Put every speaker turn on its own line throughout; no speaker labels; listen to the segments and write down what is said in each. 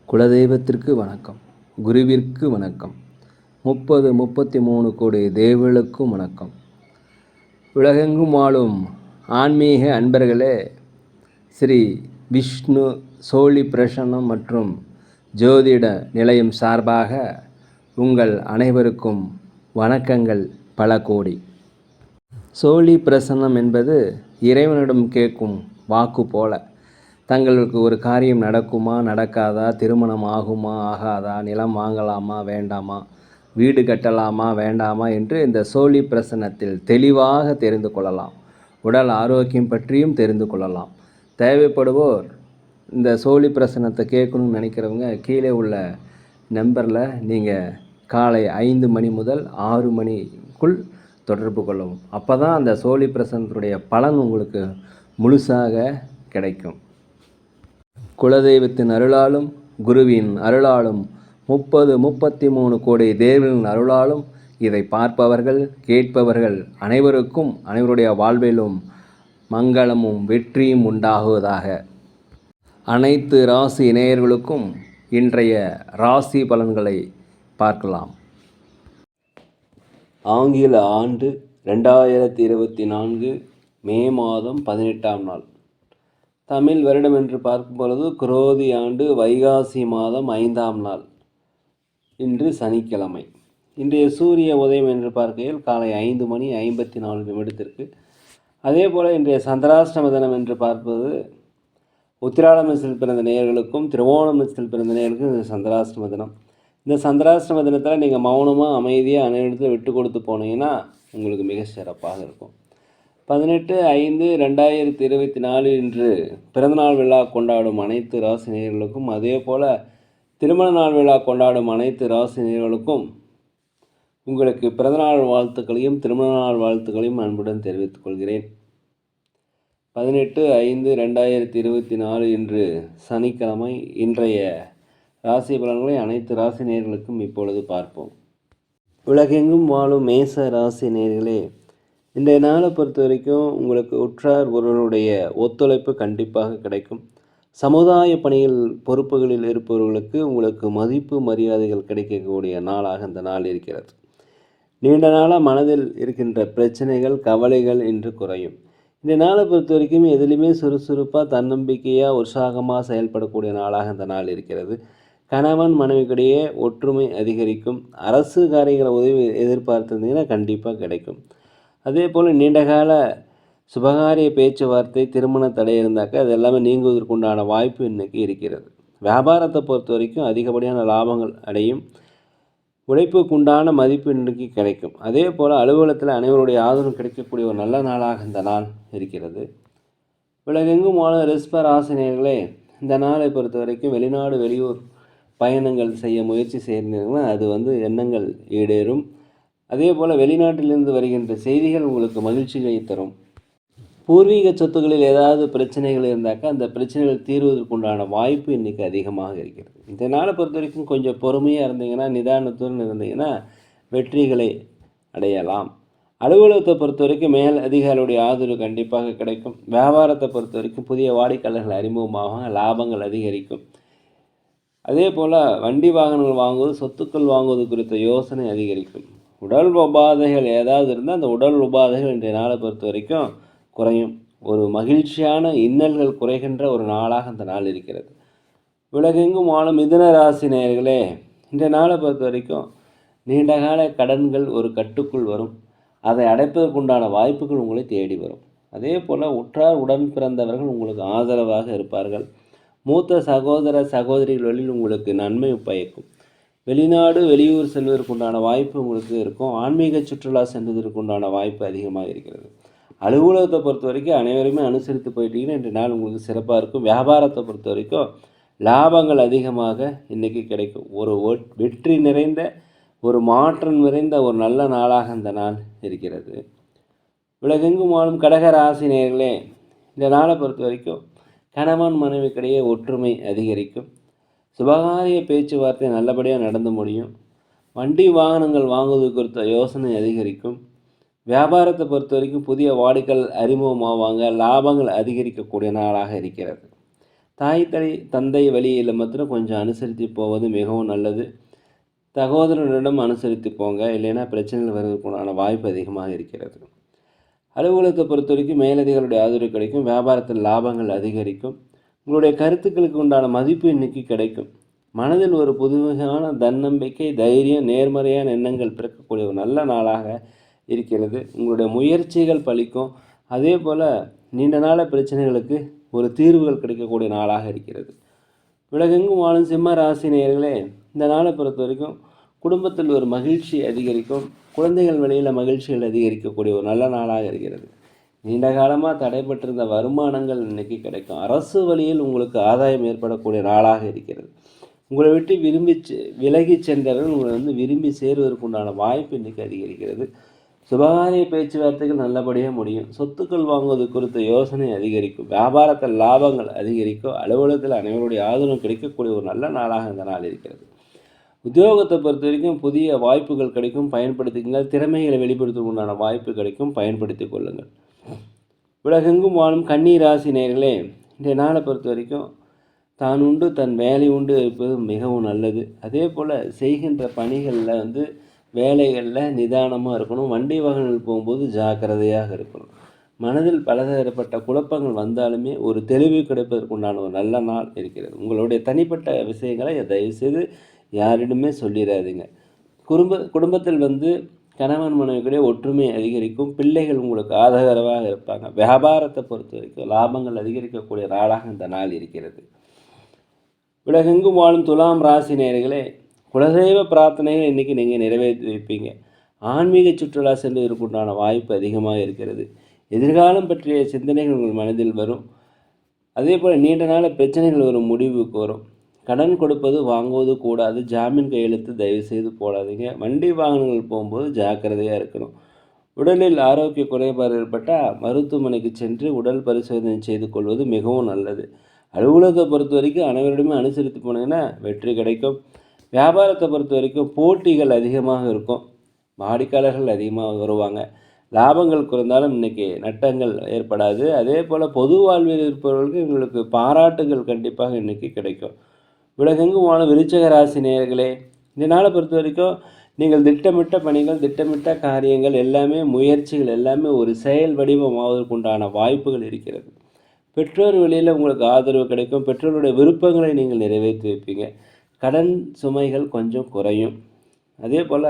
குலதெய்வத்திற்கு வணக்கம், குருவிற்கு வணக்கம், 33 கோடி தேவர்களுக்கும் வணக்கம். உலகெங்கும் வாழும் ஆன்மீக அன்பர்களே, ஸ்ரீ விஷ்ணு சோழி பிரசன்னம் மற்றும் ஜோதிட நிலையம் சார்பாக உங்கள் அனைவருக்கும் வணக்கங்கள் பல கோடி. சோழி பிரசன்னம் என்பது இறைவனிடம் கேட்கும் வாக்கு போல. தங்களுக்கு ஒரு காரியம் நடக்குமா நடக்காதா, திருமணம் ஆகுமா ஆகாதா, நிலம் வாங்கலாமா வேண்டாமா, வீடு கட்டலாமா வேண்டாமா என்று இந்த சோழி பிரசன்னத்தில் தெளிவாக தெரிந்து கொள்ளலாம். உடல் ஆரோக்கியம் பற்றியும் தெரிந்து கொள்ளலாம். தேவைப்படுவோர் இந்த சோழி பிரசன்னத்தை கேட்கணும்னு நினைக்கிறவங்க கீழே உள்ள நம்பரில் நீங்கள் காலை 5 மணி முதல் 6 மணிக்குள் தொடர்பு கொள்ளவும். அப்போ தான் அந்த சோழி பிரசன்னத்துடைய பலன் உங்களுக்கு முழுசாக கிடைக்கும். குலதெய்வத்தின் அருளாலும் குருவின் அருளாலும் 33 கோடி தேவர்களின் அருளாலும் இதை பார்ப்பவர்கள் கேட்பவர்கள் அனைவருக்கும் அனைவருடைய வாழ்விலும் மங்களமும் வெற்றியும் உண்டாகுவதாக. அனைத்து ராசி நேயர்களுக்கும் இன்றைய ராசி பலன்களை பார்க்கலாம். ஆங்கில ஆண்டு 2024 மே மாதம் 18ஆம் நாள். தமிழ் வருடம் என்று பார்க்கும் பொழுது குரோதி ஆண்டு வைகாசி மாதம் 5ஆம் நாள். இன்று சனிக்கிழமை. இன்றைய சூரிய உதயம் என்று பார்க்கையில் காலை 5 மணி 54 நிமிடத்திற்கு. அதே போல் இன்றைய சந்திராஷ்டம தினம் என்று பார்ப்பது உத்திராட நட்சத்திரத்தில் பிறந்த நேயர்களுக்கும் திருவோணம் நட்சத்திரத்தில் பிறந்த நேயர்களுக்கும் இந்த சந்திராஷ்டம தினம். இந்த சந்திராஷ்டம தினத்தில் நீங்கள் மௌனமாக அமைதியாக அனைவரத்தில் விட்டு கொடுத்து போனீங்கன்னா உங்களுக்கு மிக சிறப்பாக இருக்கும். 18/5/2024 இன்று பிறந்தநாள் விழா கொண்டாடும் அனைத்து ராசி நேயர்களுக்கும், அதே போல் திருமண நாள் விழா கொண்டாடும் அனைத்து ராசி நேயர்களுக்கும் உங்களுக்கு பிறந்தநாள் வாழ்த்துக்களையும் திருமண நாள் வாழ்த்துக்களையும் அன்புடன் தெரிவித்துக் கொள்கிறேன். 18/5/2024 இன்று சனிக்கிழமை. இன்றைய ராசி பலன்களை அனைத்து ராசி நேயர்களுக்கும் இப்பொழுது பார்ப்போம். உலகெங்கும் வாழும் மேச ராசி நேயர்களே, இன்றைய நாளை பொறுத்த வரைக்கும் உங்களுக்கு உற்றார் ஒருவருடைய ஒத்துழைப்பு கண்டிப்பாக கிடைக்கும். சமுதாய பணியில் பொறுப்புகளில் இருப்பவர்களுக்கு உங்களுக்கு மதிப்பு மரியாதைகள் கிடைக்கக்கூடிய நாளாக இந்த நாள் இருக்கிறது. நீண்ட நாளாக மனதில் இருக்கின்ற பிரச்சனைகள் கவலைகள் இன்று குறையும். இந்த நாளை பொறுத்த வரைக்கும் எதிலுமே சுறுசுறுப்பாக தன்னம்பிக்கையாக உற்சாகமாக செயல்படக்கூடிய நாளாக இந்த நாள் இருக்கிறது. கணவன் மனைவிக்கிடையே ஒற்றுமை அதிகரிக்கும். அரசு காரியங்களை உதவி எதிர்பார்த்திருந்தீங்கன்னா கண்டிப்பாக கிடைக்கும். அதே போல் நீண்டகால சுபகாரிய பேச்சுவார்த்தை திருமண தடை இருந்தாக்கா அது எல்லாமே நீங்குவதற்குண்டான வாய்ப்பு இன்றைக்கி இருக்கிறது. வியாபாரத்தை பொறுத்த வரைக்கும் அதிகப்படியான லாபங்கள் அடையும். உழைப்புக்குண்டான மதிப்பு இன்றைக்கு கிடைக்கும். அதே போல் அலுவலகத்தில் அனைவருடைய ஆதரவு கிடைக்கக்கூடிய ஒரு நல்ல நாளாக இந்த நாள் இருக்கிறது. உலகெங்கும் வாழ ரிஷப ராசினியர்களே, இந்த நாளை பொறுத்த வரைக்கும் வெளிநாடு வெளியூர் பயணங்கள் செய்ய முயற்சி செய்கிறீங்கன்னா அது எண்ணங்கள் ஈடேறும். அதே போல் வெளிநாட்டிலிருந்து வருகின்ற செய்திகள் உங்களுக்கு மகிழ்ச்சியை தரும். பூர்வீக சொத்துக்களில் ஏதாவது பிரச்சனைகள் இருந்தாக்கா அந்த பிரச்சனைகள் தீர்வதற்குண்டான வாய்ப்பு இன்றைக்கி அதிகமாக இருக்கிறது. இந்த நாளை பொறுத்த வரைக்கும் கொஞ்சம் பொறுமையாக இருந்தீங்கன்னா, நிதானத்துடன் இருந்தீங்கன்னா வெற்றிகளை அடையலாம். அலுவலகத்தை பொறுத்த வரைக்கும் மேல் அதிகாரியுடைய ஆதரவு கண்டிப்பாக கிடைக்கும். வியாபாரத்தை பொறுத்த வரைக்கும் புதிய வாடிக்கையாளர்கள் அறிமுகமாக லாபங்கள் அதிகரிக்கும். அதே போல் வண்டி வாகனங்கள் வாங்குவது, சொத்துக்கள் வாங்குவது குறித்த யோசனை அதிகரிக்கும். உடல் உபாதைகள் ஏதாவது இருந்தால் அந்த உடல் உபாதைகள் இன்றைய நாளை பொறுத்த வரைக்கும் குறையும். ஒரு மகிழ்ச்சியான இன்னல்கள் குறைகின்ற ஒரு நாளாக அந்த நாள் இருக்கிறது. உலகெங்கும் வாழும் மிதுன ராசி நேயர்களே, இன்றைய நாளை பொறுத்த வரைக்கும் நீண்டகால கடன்கள் ஒரு கட்டுக்குள் வரும். அதை அடைப்பதற்குண்டான வாய்ப்புகள் உங்களை தேடி வரும். அதே போல் உற்றார் உடன் பிறந்தவர்கள் உங்களுக்கு ஆதரவாக இருப்பார்கள். மூத்த சகோதர சகோதரிகளில் உங்களுக்கு நன்மை பயக்கும். வெளிநாடு வெளியூர் செல்வதற்குண்டான வாய்ப்பு உங்களுக்கு இருக்கும். ஆன்மீக சுற்றுலா சென்றதற்குண்டான வாய்ப்பு அதிகமாக இருக்கிறது. அலுவலகத்தை பொறுத்த வரைக்கும் அனைவருமே அனுசரித்து போயிட்டீங்கன்னா இன்றைய நாள் உங்களுக்கு சிறப்பாக இருக்கும். வியாபாரத்தை பொறுத்த வரைக்கும் லாபங்கள் அதிகமாக இன்றைக்கி கிடைக்கும். ஒரு வெற்றி நிறைந்த ஒரு மாற்றம் நிறைந்த ஒரு நல்ல நாளாக இந்த நாள் இருக்கிறது. உலகெங்கும் வாழும் கடக ராசி நேயர்களே, இந்த நாளை பொறுத்த வரைக்கும் கணவன் மனைவிக்கிடையே ஒற்றுமை அதிகரிக்கும். சுபகாரிய பேச்சுவார்த்தை நல்லபடியாக நடந்து முடியும். வண்டி வாகனங்கள் வாங்குவது குறித்த யோசனை அதிகரிக்கும். வியாபாரத்தை பொறுத்த வரைக்கும் புதிய வாடிக்கையாளர் அறிமுகமாவாங்க. லாபங்கள் அதிகரிக்கக்கூடிய நாளாக இருக்கிறது. தந்தை வழியில் மாத்திரம் கொஞ்சம் அனுசரித்து போவது மிகவும் நல்லது. சகோதரனிடம் அனுசரித்து போங்க, இல்லைன்னா பிரச்சனைகள் வருவதற்குண்டான வாய்ப்பு அதிகமாக இருக்கிறது. அலுவலகத்தை பொறுத்த வரைக்கும் மேலதிகாரிகளுடைய ஆதரவு கிடைக்கும். வியாபாரத்தில் லாபங்கள் அதிகரிக்கும். உங்களுடைய கருத்துக்களுக்கு உண்டான மதிப்பு இன்னைக்கு கிடைக்கும். மனதில் ஒரு புதுமையான தன்னம்பிக்கை, தைரியம், நேர்மறையான எண்ணங்கள் பிறக்கக்கூடிய ஒரு நல்ல நாளாக இருக்கிறது. உங்களுடைய முயற்சிகள் பலிக்கும். அதே போல் நீண்ட நாள பிரச்சனைகளுக்கு ஒரு தீர்வுகள் கிடைக்கக்கூடிய நாளாக இருக்கிறது. உலகெங்கும் வாழும் சிம்ம ராசி நேயர்களே, இந்த நாளை பொறுத்த வரைக்கும் குடும்பத்தில் ஒரு மகிழ்ச்சி அதிகரிக்கும். குழந்தைகள் வழியில் மகிழ்ச்சிகள் அதிகரிக்கக்கூடிய ஒரு நல்ல நாளாக இருக்கிறது. நீண்ட காலமாக தடைபட்டிருந்த வருமானங்கள் இன்றைக்கி கிடைக்கும். அரசு வழியில் உங்களுக்கு ஆதாயம் ஏற்படக்கூடிய நாளாக இருக்கிறது. உங்களை விட்டு விலகி சென்றவர்கள் உங்களை விரும்பி சேருவதற்குண்டான வாய்ப்பு இன்றைக்கி அதிகரிக்கிறது. சுபகாரிய பேச்சுவார்த்தைகள் நல்லபடியாக முடியும். சொத்துக்கள் வாங்குவது குறித்த யோசனை அதிகரிக்கும். வியாபாரத்தில் லாபங்கள் அதிகரிக்கும். அலுவலகத்தில் அனைவருடைய ஆதரவு கிடைக்கக்கூடிய ஒரு நல்ல நாளாக இந்த நாள் இருக்கிறது. உத்தியோகத்தை பொறுத்த வரைக்கும் புதிய வாய்ப்புகள் கிடைக்கும், பயன்படுத்திக்கங்கள். திறமைகளை வெளிப்படுத்துவதற்குண்டான வாய்ப்பு கிடைக்கும், பயன்படுத்தி கொள்ளுங்கள். உலகெங்கும் வாழும் கன்னி ராசி நேயர்களே, இன்றைய நாளை பொறுத்த வரைக்கும் தான் உண்டு தன் வேலை உண்டு இருப்பது மிகவும் நல்லது. அதே போல் செய்கின்ற பணிகளில் வேலைகளில் நிதானமாக இருக்கணும். வண்டி வாகனங்கள் போகும்போது ஜாக்கிரதையாக இருக்கணும். மனதில் பலதரப்பட்ட குழப்பங்கள் வந்தாலுமே ஒரு தெளிவு கிடைப்பதற்குண்டான ஒரு நல்ல நாள் இருக்கிறது. உங்களுடைய தனிப்பட்ட விஷயங்களை தயவுசெய்து யாரிடமே சொல்லிடாதீங்க. குடும்பத்தில் கணவன் மனைவிக்கிடையே ஒற்றுமை அதிகரிக்கும். பிள்ளைகள் உங்களுக்கு ஆதரவாக இருப்பாங்க. வியாபாரத்தை பொறுத்த வரைக்கும் லாபங்கள் அதிகரிக்கக்கூடிய நாளாக இந்த நாள் இருக்கிறது. உலகெங்கும் வாழும் துலாம் ராசி நேயர்களே, குலதெய்வ பிரார்த்தனைகள் இன்றைக்கி நீங்கள் நிறைவேற்றி வைப்பீங்க. ஆன்மீக சுற்றுலா செல்வதற்குண்டான வாய்ப்பு அதிகமாக இருக்கிறது. எதிர்காலம் பற்றிய சிந்தனைகள் உங்கள் மனதில் வரும். அதே போல் நீண்ட நாள் பிரச்சனைகள் ஒரு முடிவுக்கு வரும். கடன் கொடுப்பது வாங்குவது கூடாது. ஜாமீன் கையெழுத்து தயவுசெய்து போடாதீங்க. வண்டி வாகனங்கள் போகும்போது ஜாக்கிரதையாக இருக்கணும். உடலில் ஆரோக்கிய குறைபாடு ஏற்பட்டால் மருத்துவமனைக்கு சென்று உடல் பரிசோதனை செய்து கொள்வது மிகவும் நல்லது. அலுவலகத்தை பொறுத்த வரைக்கும் அனைவரிடமே அனுசரித்து போனீங்கன்னா வெற்றி கிடைக்கும். வியாபாரத்தை பொறுத்த வரைக்கும் போட்டிகள் அதிகமாக இருக்கும். வாடிக்கையாளர்கள் அதிகமாக வருவாங்க. லாபங்கள் குறைந்தாலும் இன்றைக்கி நட்டங்கள் ஏற்படாது. அதே போல் பொது வாழ்வில் இருப்பவர்களுக்கு எங்களுக்கு பாராட்டுகள் கண்டிப்பாக இன்றைக்கி கிடைக்கும். உலகெங்கும் வாழும் விருச்சிக ராசி நேயர்களே, இந்த நாளை பொறுத்த வரைக்கும் நீங்கள் திட்டமிட்ட பணிகள், திட்டமிட்ட காரியங்கள் எல்லாமே, முயற்சிகள் எல்லாமே ஒரு செயல் வடிவமாவதற்குண்டான வாய்ப்புகள் இருக்கிறது. பெற்றோர் வழியில் உங்களுக்கு ஆதரவு கிடைக்கும். பெற்றோருடைய விருப்பங்களை நீங்கள் நிறைவேற்றி வைப்பீங்க. கடன் சுமைகள் கொஞ்சம் குறையும். அதே போல்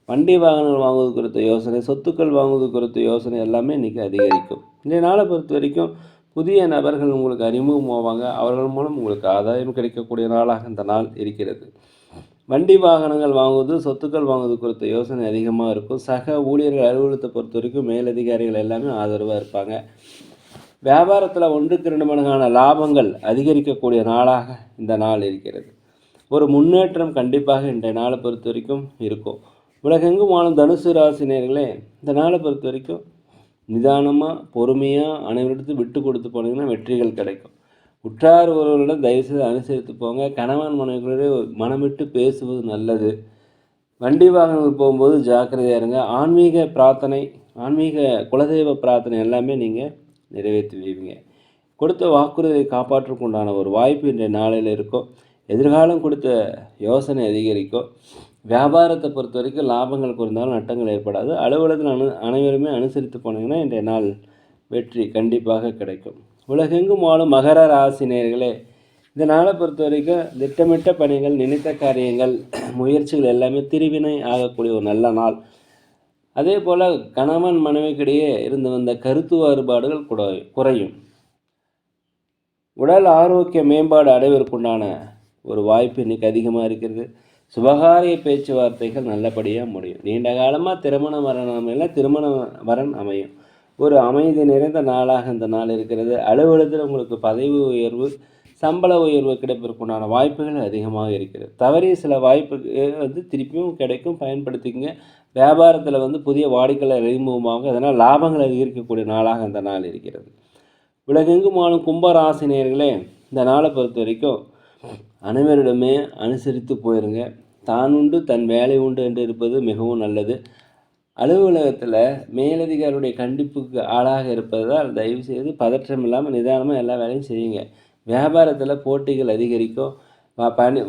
வண்டி வாகனங்கள் வாங்குவது குறித்த யோசனை, சொத்துக்கள் வாங்குவது குறித்த யோசனை எல்லாமே இன்றைக்கி அதிகரிக்கும். இந்த நாளை பொறுத்த வரைக்கும் புதிய நபர்கள் உங்களுக்கு அறிமுகமாவாங்க. அவர்கள் மூலம் உங்களுக்கு ஆதாயம் கிடைக்கக்கூடிய நாளாக இந்த நாள் இருக்கிறது. வண்டி வாகனங்கள் வாங்குவது, சொத்துக்கள் வாங்குவது குறித்த யோசனை அதிகமாக இருக்கும். சக ஊழியர்கள் அலுவலகத்தை பொறுத்த வரைக்கும் மேலதிகாரிகள் எல்லாமே ஆதரவாக இருப்பாங்க. வியாபாரத்தில் 1க்கு 2 மடங்கான லாபங்கள் அதிகரிக்கக்கூடிய நாளாக இந்த நாள் இருக்கிறது. ஒரு முன்னேற்றம் கண்டிப்பாக இன்றைய நாளை பொறுத்த வரைக்கும் இருக்கும். உலகெங்கும் வாழும் தனுசு ராசினியர்களே, இந்த நாளை பொறுத்த வரைக்கும் நிதானமாக பொறுமையாக அனைவரிடத்தும் விட்டு கொடுத்து போனீங்கன்னா வெற்றிகள் கிடைக்கும். உற்றார் ஒருவர்களிடம் தயவுசெய்து அனுசரித்து போங்க. கணவன் மனைவிகளோட மனமிட்டு பேசுவது நல்லது. வண்டி வாகனங்கள் போகும்போது ஜாக்கிரதையாக இருங்க. ஆன்மீக பிரார்த்தனை, ஆன்மீக குலதெய்வ பிரார்த்தனை எல்லாமே நீங்கள் நிறைவேற்றி வைவீங்க. கொடுத்த வாக்குறுதியை காப்பாற்றுக்கு உண்டான ஒரு வாய்ப்பு இன்றைய நாளையில் இருக்கும். எதிர்காலம் கொடுத்த யோசனை அதிகரிக்கும். வியாபாரத்தை பொறுத்த வரைக்கும் லாபங்கள் குறைந்தாலும் நட்டங்கள் ஏற்படாது. அலுவலகத்தில் அனைவருமே அனுசரித்து போனீங்கன்னா இன்றைய நாள் வெற்றி கண்டிப்பாக கிடைக்கும். உலகெங்கும் வாழும் மகர ராசி நேயர்களே, இந்த நாளை பொறுத்த வரைக்கும் திட்டமிட்ட பணிகள், நினைத்த காரியங்கள், முயற்சிகள் எல்லாமே திருவினை ஆகக்கூடிய ஒரு நல்ல நாள். அதே போல் கணவன் மனைவிக்கிடையே இருந்து வந்த கருத்து வேறுபாடுகள் குறையும். உடல் ஆரோக்கிய மேம்பாடு அடைவதற்குண்டான ஒரு வாய்ப்பு இன்றைக்கி அதிகமாக இருக்கிறது. சுபகாரிய பேச்சுவார்த்தைகள் நல்லபடியாக முடியும். நீண்ட காலமாக திருமண வரன் அமையலாம், திருமண வரன் அமையும். ஒரு அமைதி நிறைந்த நாளாக இந்த நாள் இருக்கிறது. அலுவலகத்தில் உங்களுக்கு பதவி உயர்வு, சம்பள உயர்வு கிடைப்பதற்குண்டான வாய்ப்புகள் அதிகமாக இருக்கிறது. தவறிய சில வாய்ப்பு திருப்பியும் கிடைக்கும், பயன்படுத்திக்கங்க. வியாபாரத்தில் புதிய வாடிக்கையாளர் அறிமுகமாக, அதனால் லாபங்கள் அதிகரிக்கக்கூடிய நாளாக இந்த நாள் இருக்கிறது. உலகெங்கும் வாழும் கும்பராசினியர்களே, இந்த நாளை பொறுத்த வரைக்கும் அனைவரிடமே அனுசரித்து போயிருங்க. தான் உண்டு தன் வேலை உண்டு என்று இருப்பது மிகவும் நல்லது. அலுவலகத்தில் மேலதிகாரியுடைய கண்டிப்புக்கு ஆளாக இருப்பதால் தயவுசெய்து பதற்றம் இல்லாமல் நிதானமாக எல்லா வேலையும் செய்யுங்க. வியாபாரத்தில் போட்டிகள் அதிகரிக்கும்.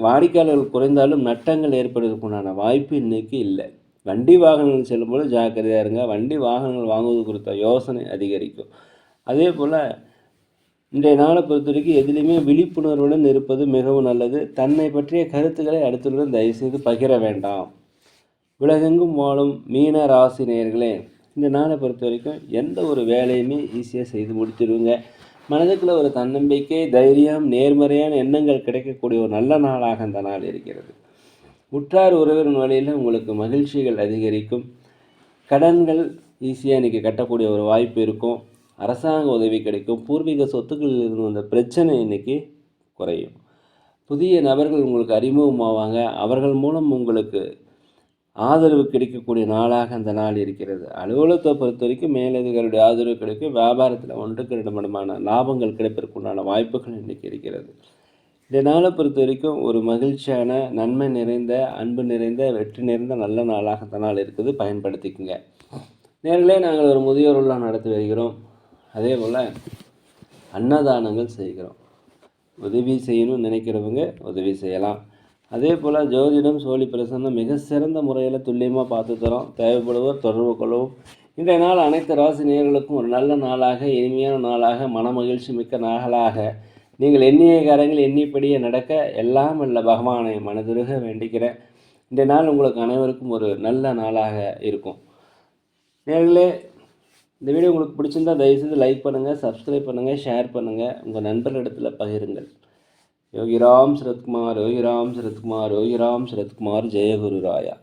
வாடிக்கையாளர்கள் குறைந்தாலும் நட்டங்கள் ஏற்படுவதற்குண்டான வாய்ப்பு இன்றைக்கி இல்லை. வண்டி வாகனங்கள் செல்லும்போது ஜாக்கிரதையாக இருங்க. வண்டி வாகனங்கள் வாங்குவது குறித்த யோசனை அதிகரிக்கும். அதே போல் இன்றைய நாளை பொறுத்த வரைக்கும் எதுலேயுமே விழிப்புணர்வுடன் இருப்பது மிகவும் நல்லது. தன்னை பற்றிய கருத்துக்களை அடுத்தவர்களுடன் தயவுசெய்து பகிர வேண்டாம். உலகெங்கும் வாழும் மீன ராசி நேயர்களே, இந்த நாளை பொறுத்த வரைக்கும் எந்த ஒரு வேலையுமே ஈஸியாக செய்து முடிச்சிடுவீங்க. மனதுக்குள்ள ஒரு தன்னம்பிக்கை, தைரியம், நேர்மறையான எண்ணங்கள் கிடைக்கக்கூடிய ஒரு நல்ல நாளாக அந்த நாள் இருக்கிறது. உற்றார் உறவின் வழியில் உங்களுக்கு மகிழ்ச்சிகள் அதிகரிக்கும். கடன்கள் ஈஸியாக இன்றைக்கி கட்டக்கூடிய ஒரு வாய்ப்பு இருக்கும். அரசாங்க உதவி கிடைக்கும். பூர்வீக சொத்துக்களில் இருந்து வந்த பிரச்சனை இன்றைக்கி குறையும். புதிய நபர்கள் உங்களுக்கு அறிமுகமாவாங்க. அவர்கள் மூலம் உங்களுக்கு ஆதரவு கிடைக்கக்கூடிய நாளாக அந்த நாள் இருக்கிறது. அலுவலகத்தை பொறுத்த வரைக்கும் மேலதிகாரியுடைய ஆதரவு கிடைக்கும். வியாபாரத்தில் 1-2 மடமான லாபங்கள் கிடைப்பதற்குண்டான வாய்ப்புகள் இன்றைக்கி இருக்கிறது. இந்த நாளை பொறுத்த வரைக்கும் ஒரு மகிழ்ச்சியான, நன்மை நிறைந்த, அன்பு நிறைந்த, வெற்றி நிறைந்த நல்ல நாளாக அந்த நாள் இருக்குது. பயன்படுத்திக்குங்க. நேர்களே, நாங்கள் ஒரு முதியோர் இல்லம் நடத்தி வருகிறோம். அதே போல் அன்னதானங்கள் செய்கிறோம். உதவி செய்யணும்னு நினைக்கிறவங்க உதவி செய்யலாம். அதே போல் ஜோதிடம், சோழி பிரசன்னம் மிக சிறந்த முறையில் துல்லியமாக பார்த்து தரோம். தேவைப்படுவோர் தொடர்பு கொள்ளவும். இன்றைய நாள் அனைத்து ராசி நேயர்களுக்கும் ஒரு நல்ல நாளாக, இனிமையான நாளாக, மனமகிழ்ச்சி மிக்க நாளாக, நீங்கள் எண்ணிய காரியங்கள் எண்ணிப்படியே நடக்க எல்லாம் வல்ல பகவானை மனதுருக வேண்டிக்கிறேன். இன்றைய நாள் உங்களுக்கு அனைவருக்கும் ஒரு நல்ல நாளாக இருக்கும். நேயர்களே, இந்த வீடியோ உங்களுக்கு பிடிச்சிருந்தா தயவுசெய்து லைக் பண்ணுங்கள், சப்ஸ்கிரைப் பண்ணுங்கள், ஷேர் பண்ணுங்கள், உங்கள் நண்பர்களிடத்தில் பகிருங்கள். யோகிராம் சரத்குமார், யோகிராம் சரத்குமார், யோகிராம் சரத்குமார். ஜெய குரு ராயா.